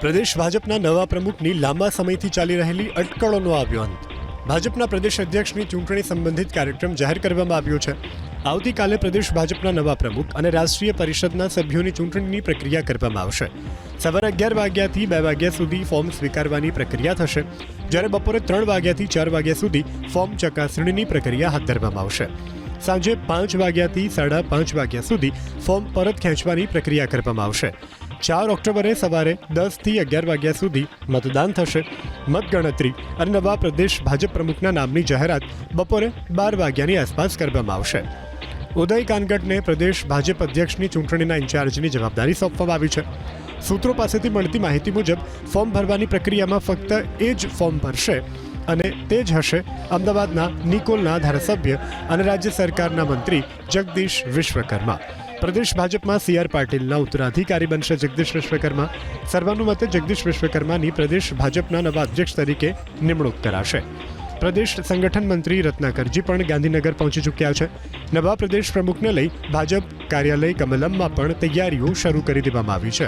પ્રદેશ ભાજપના નવા પ્રમુખની લાંબા સમયથી ચાલી રહેલી અટકળોનો આવ્યો અંત. ભાજપના પ્રદેશ અધ્યક્ષની ચૂંટણી સંબંધિત કાર્યક્રમ જાહેર કરવામાં આવ્યો છે. આવતીકાલે પ્રદેશ ભાજપના નવા પ્રમુખ અને રાષ્ટ્રીય પરિષદના સભ્યોની ચૂંટણીની પ્રક્રિયા કરવામાં આવશે. સવારે 11 વાગ્યાથી 2 વાગ્યા સુધી ફોર્મ સ્વીકારવાની પ્રક્રિયા થશે, જ્યારે બપોરે 3 વાગ્યાથી 4 વાગ્યા સુધી ફોર્મ ચકાસણીની પ્રક્રિયા હાથ ધરવામાં આવશે. સાંજે 5 વાગ્યાથી 5:30 વાગ્યા સુધી ફોર્મ પરત ખેંચવાની પ્રક્રિયા કરવામાં આવશે. 4 ઓક્ટોબરે સવારે 10 થી 11 વાગ્યા સુધી મતદાન થશે. મતગણતરી અને નવા પ્રદેશ ભાજપ પ્રમુખના નામની જાહેરાત બપોરે 12 વાગ્યાની આસપાસ કરવામાં આવશે. ઉદય કાનગટને પ્રદેશ ભાજપ અધ્યક્ષની ચૂંટણીના ઇન્ચાર્જની જવાબદારી સોંપવામાં આવી છે. સૂત્રો પાસેથી મળતી માહિતી મુજબ ફોર્મ ભરવાની પ્રક્રિયામાં ફક્ત એ જ ફોર્મ ભરશે અને તે જ હશે અમદાવાદના નિકોલના ધારાસભ્ય અને રાજ્ય સરકારના મંત્રી જગદીશ વિશ્વકર્મા. પ્રદેશ ભાજપમાં CR પાટીલના ઉત્તરાધિકારી બનશે જગદીશ વિશ્વકર્મા. સર્વાનુમતે જગદીશ વિશ્વકર્માની પ્રદેશ ભાજપના નવા અધ્યક્ષ તરીકે નિમણૂક કરાશે. પ્રદેશ સંગઠન મંત્રી રત્નાકરજી પણ ગાંધીનગર પહોંચી ચૂક્યા છે. નવા પ્રદેશ પ્રમુખને લઈ ભાજપ કાર્યાલય કમલમમાં પણ તૈયારીઓ શરૂ કરી દેવામાં આવી છે.